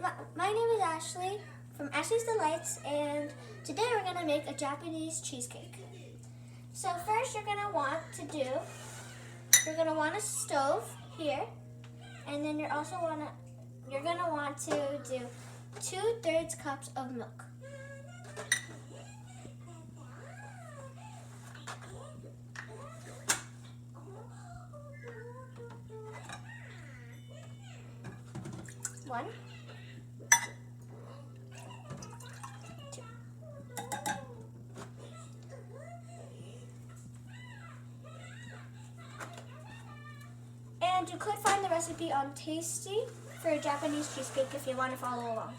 My name is Ashley from Ashley's Delights, and today we're going to make a Japanese cheesecake. So first you're going to want a stove here, and then you're going to want to do 2/3 cups of milk. One, two. And you could find the recipe on Tasty for a Japanese cheesecake if you want to follow along.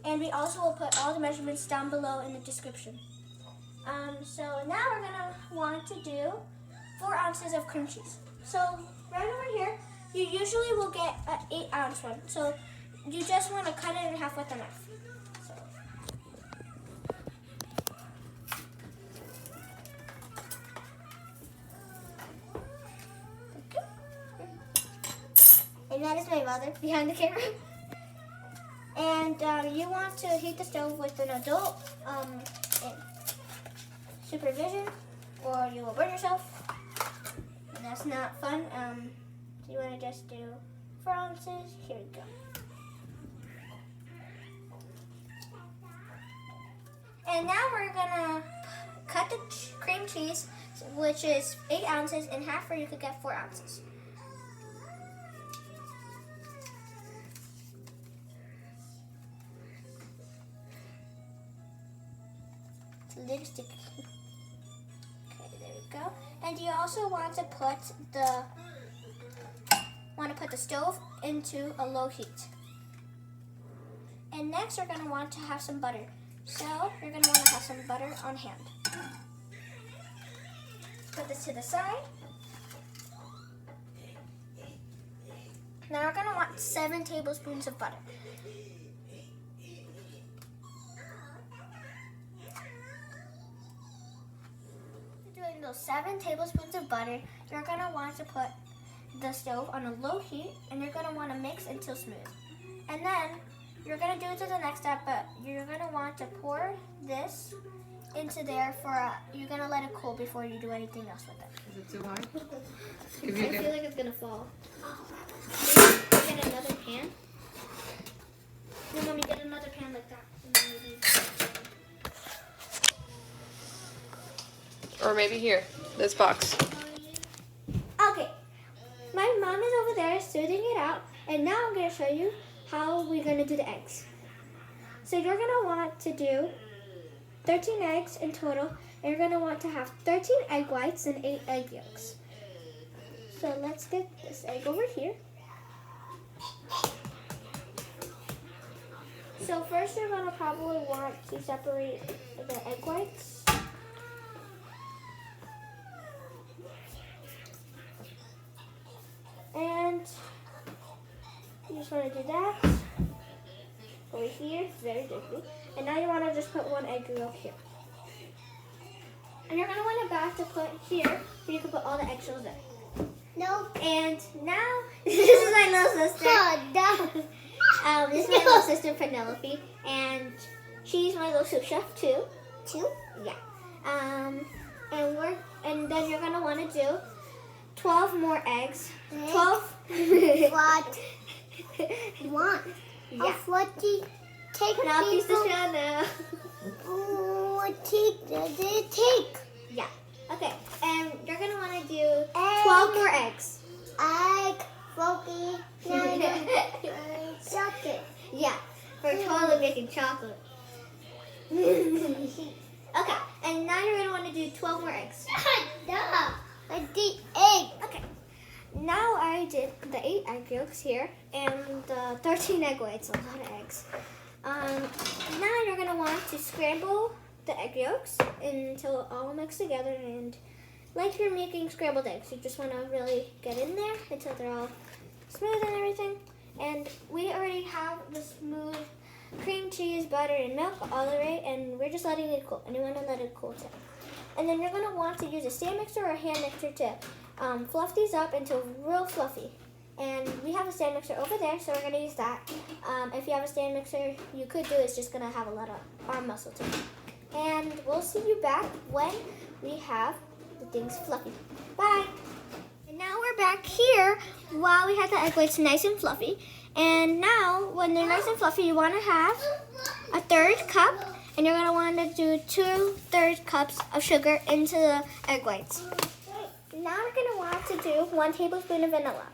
And we also will put all the measurements down below in the description. So now we're going to want to do 4 ounces of cream cheese. So right over here, you usually will get an 8-ounce one. So you just want to cut it in half with a knife. And that is my mother behind the camera. And you want to heat the stove with an adult supervision, or you will burn yourself. And that's not fun. So you want to just do 4 ounces. Here we go. And now we're gonna cut the cream cheese, which is 8 ounces, in half, or you could get 4 ounces. It's a little sticky. Okay, there we go. And you also want to put the stove into a low heat. And next, you're gonna want to have some butter. So you're going to want to have some butter on hand. Put this to the side. Now we're going to want 7 tablespoons of butter. Doing those 7 tablespoons of butter, you're going to want to put the stove on a low heat, and you're going to want to mix until smooth. And then you're going to do it to the next step, but you're going to want to pour this into there you're going to let it cool before you do anything else with it. Is it too hard? I feel like it's going to fall. Maybe get another pan. No, Mommy, get another pan like that. Or maybe here, this box. Okay, my mom is over there smoothing it out, and now I'm going to show you how we're going to do the eggs. So you're going to want to do 13 eggs in total, and you're going to want to have 13 egg whites and 8 egg yolks. So let's get this egg over here. So first you're going to probably want to separate the egg whites. And you just want to do that over here, very gently. And now you want to just put 1 egg yolk here. And you're going to want a bath to put here, where you can put all the eggshells there. No. And now, this is my little sister. This is my little sister Penelope, and she's my little sous chef too. Yeah. And then you're going to want to do 12 more eggs. 12. What? One. Yeah. Take now piece the shell now. Take. Yeah. Okay. And you're gonna want to do 12 more eggs. Egg. Chocolate. Yeah. We're totally making chocolate. Okay. And now you're gonna want to do 12 more eggs. I did egg. Okay. Now I did the 8 egg yolks here and the 13 egg whites, a lot of eggs. Now you're going to want to scramble the egg yolks until all mixed together, and like you're making scrambled eggs, you just want to really get in there until they're all smooth and everything. And we already have the smooth cream cheese, butter, and milk all the way, and we're just letting it cool, and you want to let it cool too. And then you're going to want to use a stand mixer or a hand mixer to fluff these up until real fluffy. And we have a stand mixer over there, so we're gonna use that. If you have a stand mixer, you could do it's just gonna have a lot of arm muscle to it. And we'll see you back when we have the things fluffy. Bye. And now we're back here while we had the egg whites nice and fluffy. And now, when they're nice and fluffy, you want to have a 1/3 cup, and you're gonna want to do 2/3 cups of sugar into the egg whites. Now we're gonna want to do 1 tablespoon of vanilla.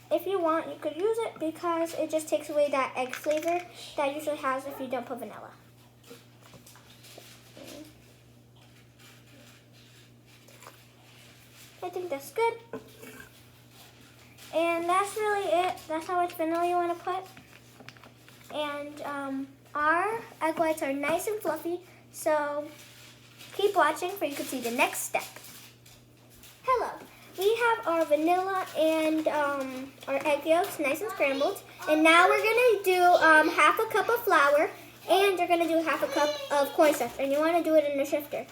If you want, you could use it because it just takes away that egg flavor that usually has if you don't put vanilla. I think that's good. And that's really it. That's how much vanilla you want to put. And our egg whites are nice and fluffy, so keep watching for you can see the next step. Hello. We have our vanilla and our egg yolks nice and scrambled. And now we're going to do 1/2 cup of flour, and you're going to do 1/2 cup of cornstarch. And you want to do it in a shifter.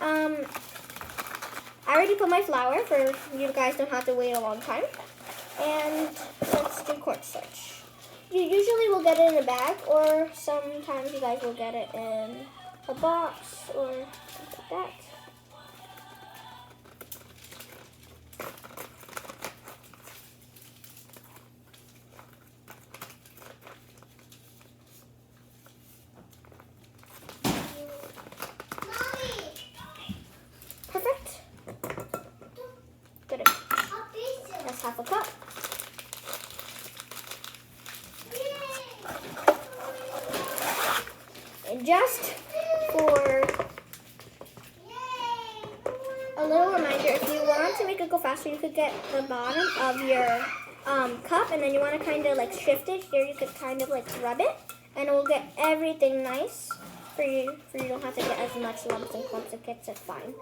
I already put my flour for you guys don't have to wait a long time. And let's do cornstarch. You usually will get it in a bag, or sometimes you guys will get it in a box or something like that. Perfect. Good. That's 1/2 cup. And just for a little reminder, if you want to make it go faster, you could get the bottom of your cup, and then you want to kind of like shift it here. You could kind of like rub it, and it will get everything nice for you. You don't have to get as much lumps and clumps. It gets it fine.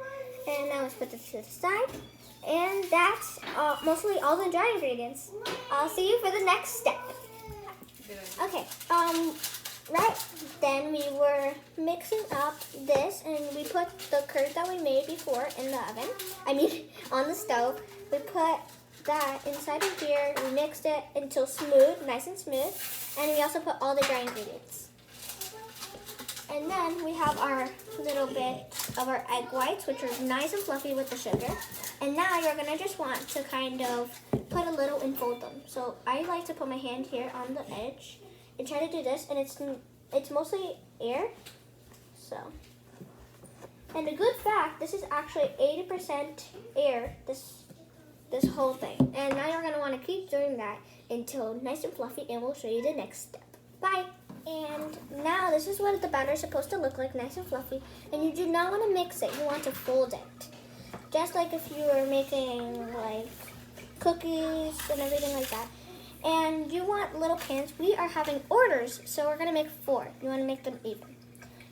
And now let's put this to the side. And that's mostly all the dry ingredients. I'll see you for the next step. Okay, right then we were mixing up this, and we put the curd that we made before in the oven. On the stove. We put that inside of here. We mixed it until smooth, nice and smooth. And we also put all the dry ingredients. And then we have our little bit of our egg whites, which are nice and fluffy with the sugar. And now you're gonna just want to kind of put a little and fold them. So I like to put my hand here on the edge and try to do this, and it's mostly air. So, and a good fact, this is actually 80% air, this whole thing. And now you're gonna want to keep doing that until nice and fluffy, and we'll show you the next step. Bye. And now this is what the batter is supposed to look like, nice and fluffy. And you do not want to mix it, you want to fold it. Just like if you were making like cookies and everything like that. And you want little pans. We are having orders, so we're gonna make 4. You wanna make them even.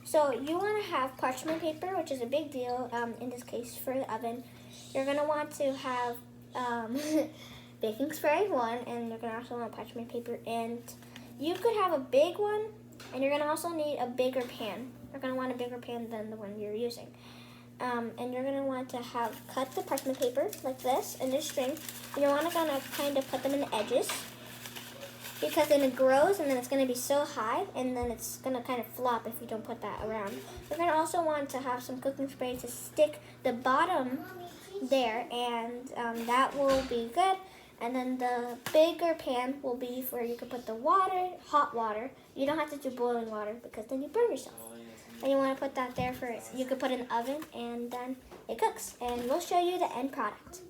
So you wanna have parchment paper, which is a big deal in this case for the oven. You're gonna want to have baking spray, 1, and you're gonna also want parchment paper. And you could have a big one, and you're gonna also need a bigger pan. You're gonna want a bigger pan than the one you're using. And you're gonna want to cut the parchment paper like this in this string. And you're gonna kind of put them in the edges, because then it grows, and then it's gonna be so high, and then it's gonna kind of flop if you don't put that around. You're gonna also want to have some cooking spray to stick the bottom there, and that will be good. And then the bigger pan will be where you can put the water, hot water. You don't have to do boiling water because then you burn yourself. And you want to put that there you could put it in the oven, and then it cooks. And we'll show you the end product.